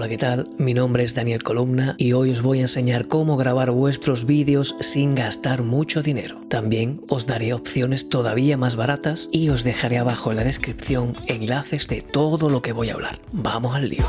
Hola, ¿qué tal? Mi nombre es Daniel Columna y hoy os voy a enseñar cómo grabar vuestros vídeos sin gastar mucho dinero. También os daré opciones todavía más baratas y os dejaré abajo en la descripción enlaces de todo lo que voy a hablar. ¡Vamos al lío!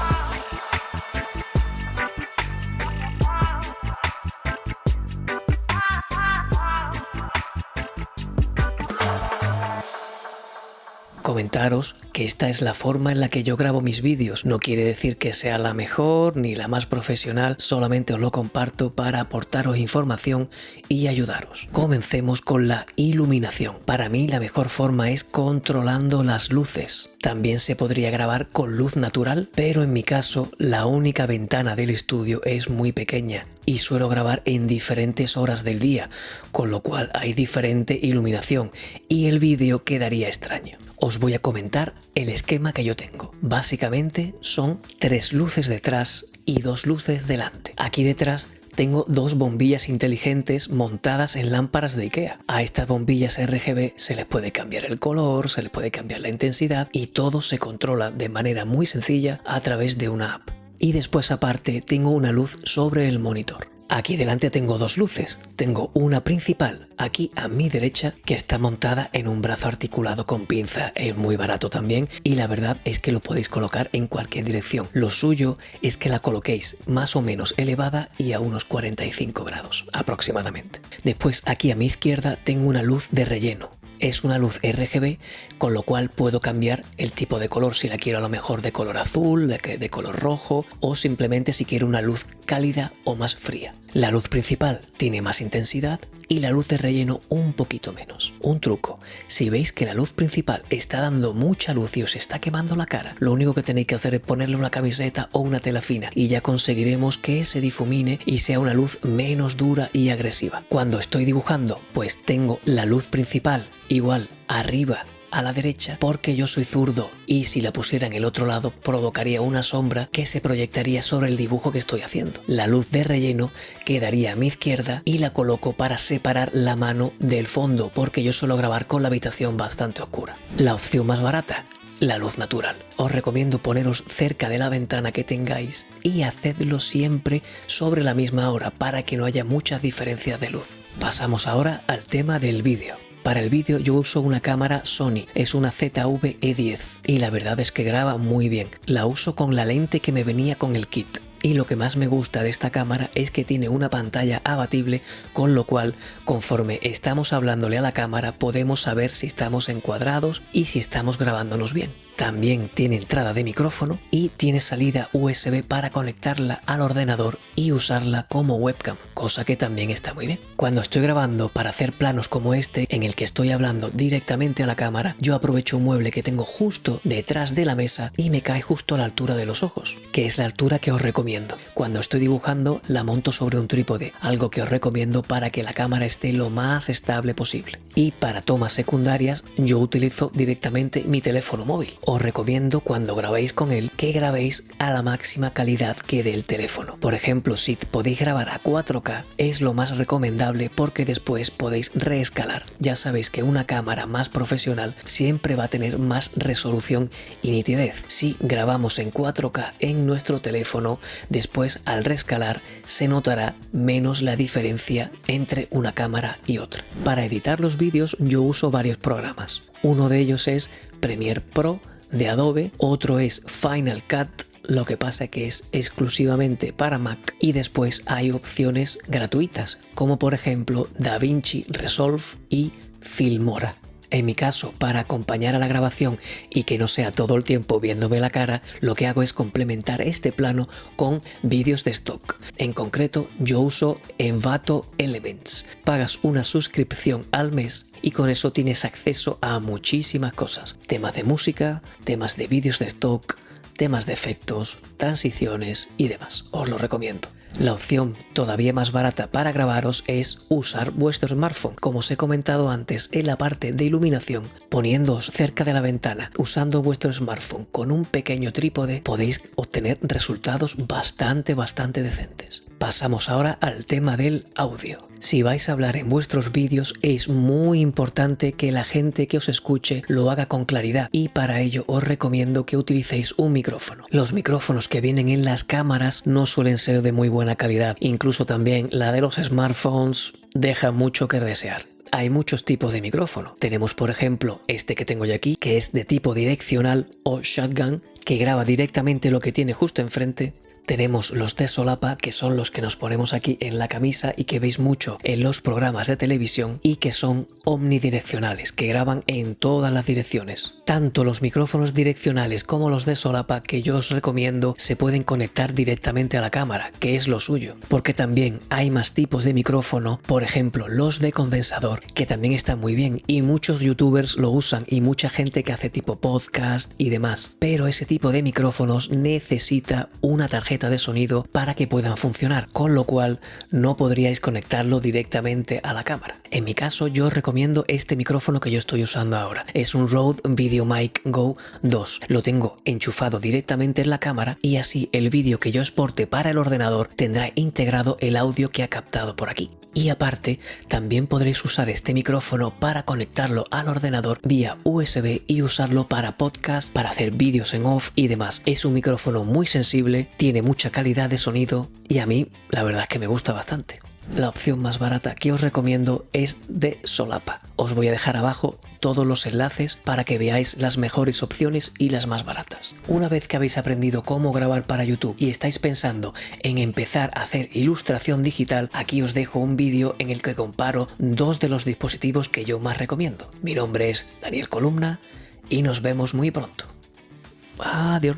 Comentaros que esta es la forma en la que yo grabo mis vídeos. No quiere decir que sea la mejor ni la más profesional, solamente os lo comparto para aportaros información y ayudaros. Comencemos con la iluminación. Para mí la mejor forma es controlando las luces. También se podría grabar con luz natural, pero en mi caso la única ventana del estudio es muy pequeña y suelo grabar en diferentes horas del día, con lo cual hay diferente iluminación y el vídeo quedaría extraño. Os voy a comentar el esquema que yo tengo. Básicamente son 3 luces detrás y 2 luces delante. Aquí detrás tengo 2 bombillas inteligentes montadas en lámparas de IKEA. A estas bombillas RGB se les puede cambiar el color, se les puede cambiar la intensidad y todo se controla de manera muy sencilla a través de una app. Y después aparte tengo una luz sobre el monitor. Aquí delante tengo 2 luces. Tengo una principal aquí a mi derecha que está montada en un brazo articulado con pinza. Es muy barato también y la verdad es que lo podéis colocar en cualquier dirección. Lo suyo es que la coloquéis más o menos elevada y a unos 45 grados aproximadamente. Después aquí a mi izquierda tengo una luz de relleno. Es una luz RGB, con lo cual puedo cambiar el tipo de color si la quiero a lo mejor de color azul, de color rojo o simplemente si quiero una luz cálida o más fría. La luz principal tiene más intensidad y la luz de relleno un poquito menos. Un truco: si veis que la luz principal está dando mucha luz y os está quemando la cara, lo único que tenéis que hacer es ponerle una camiseta o una tela fina y ya conseguiremos que se difumine y sea una luz menos dura y agresiva. Cuando estoy dibujando, pues tengo la luz principal igual arriba a la derecha porque yo soy zurdo y si la pusiera en el otro lado provocaría una sombra que se proyectaría sobre el dibujo que estoy haciendo. La luz de relleno quedaría a mi izquierda y la coloco para separar la mano del fondo porque yo suelo grabar con la habitación bastante oscura. La opción más barata: la luz natural. Os recomiendo poneros cerca de la ventana que tengáis y hacedlo siempre sobre la misma hora para que no haya muchas diferencias de luz. Pasamos ahora al tema del vídeo. Para el vídeo yo uso una cámara Sony, es una ZV-E10 y la verdad es que graba muy bien. La uso con la lente que me venía con el kit. Y lo que más me gusta de esta cámara es que tiene una pantalla abatible, con lo cual conforme estamos hablándole a la cámara podemos saber si estamos encuadrados y si estamos grabándonos bien. También tiene entrada de micrófono y tiene salida USB para conectarla al ordenador y usarla como webcam, cosa que también está muy bien. Cuando estoy grabando para hacer planos como este en el que estoy hablando directamente a la cámara, yo aprovecho un mueble que tengo justo detrás de la mesa y me cae justo a la altura de los ojos, que es la altura que os recomiendo. Cuando estoy dibujando la monto sobre un trípode, algo que os recomiendo para que la cámara esté lo más estable posible. Y para tomas secundarias yo utilizo directamente mi teléfono móvil. Os recomiendo cuando grabéis con él que grabéis a la máxima calidad que dé el teléfono. Por ejemplo, si podéis grabar a 4K es lo más recomendable porque después podéis reescalar. Ya sabéis que una cámara más profesional siempre va a tener más resolución y nitidez. Si grabamos en 4K en nuestro teléfono, después al reescalar se notará menos la diferencia entre una cámara y otra. Para editar los vídeos yo uso varios programas. Uno de ellos es Premiere Pro de Adobe, otro es Final Cut, lo que pasa que es exclusivamente para Mac, y después hay opciones gratuitas como por ejemplo DaVinci Resolve y Filmora. En mi caso, para acompañar a la grabación y que no sea todo el tiempo viéndome la cara, lo que hago es complementar este plano con vídeos de stock. En concreto, yo uso Envato Elements. Pagas una suscripción al mes y con eso tienes acceso a muchísimas cosas. Temas de música, temas de vídeos de stock, temas de efectos, transiciones y demás. Os lo recomiendo. La opción todavía más barata para grabaros es usar vuestro smartphone, como os he comentado antes en la parte de iluminación. Poniéndoos cerca de la ventana, usando vuestro smartphone con un pequeño trípode, podéis obtener resultados bastante decentes. Pasamos ahora al tema del audio. Si vais a hablar en vuestros vídeos es muy importante que la gente que os escuche lo haga con claridad y para ello os recomiendo que utilicéis un micrófono. Los micrófonos que vienen en las cámaras no suelen ser de muy buena calidad, incluso también la de los smartphones deja mucho que desear. Hay muchos tipos de micrófono. Tenemos por ejemplo este que tengo yo aquí, que es de tipo direccional o shotgun, que graba directamente lo que tiene justo enfrente. Tenemos los de solapa, que son los que nos ponemos aquí en la camisa y que veis mucho en los programas de televisión y que son omnidireccionales, que graban en todas las direcciones. Tanto los micrófonos direccionales como los de solapa que yo os recomiendo se pueden conectar directamente a la cámara, que es lo suyo, porque también hay más tipos de micrófono, por ejemplo los de condensador, que también están muy bien y muchos youtubers lo usan y mucha gente que hace tipo podcast y demás, pero ese tipo de micrófonos necesita una tarjeta de sonido para que puedan funcionar, con lo cual no podríais conectarlo directamente a la cámara. En mi caso yo os recomiendo este micrófono que yo estoy usando ahora. Es un Rode VideoMic Go 2. Lo tengo enchufado directamente en la cámara y así el vídeo que yo exporte para el ordenador tendrá integrado el audio que ha captado por aquí. Y aparte, también podréis usar este micrófono para conectarlo al ordenador vía USB y usarlo para podcast, para hacer vídeos en off y demás. Es un micrófono muy sensible, tiene mucha calidad de sonido y a mí la verdad es que me gusta bastante. La opción más barata que os recomiendo es de solapa. Os voy a dejar abajo todos los enlaces para que veáis las mejores opciones y las más baratas. Una vez que habéis aprendido cómo grabar para YouTube y estáis pensando en empezar a hacer ilustración digital, aquí os dejo un vídeo en el que comparo dos de los dispositivos que yo más recomiendo. Mi nombre es Daniel Columna y nos vemos muy pronto. Adiós.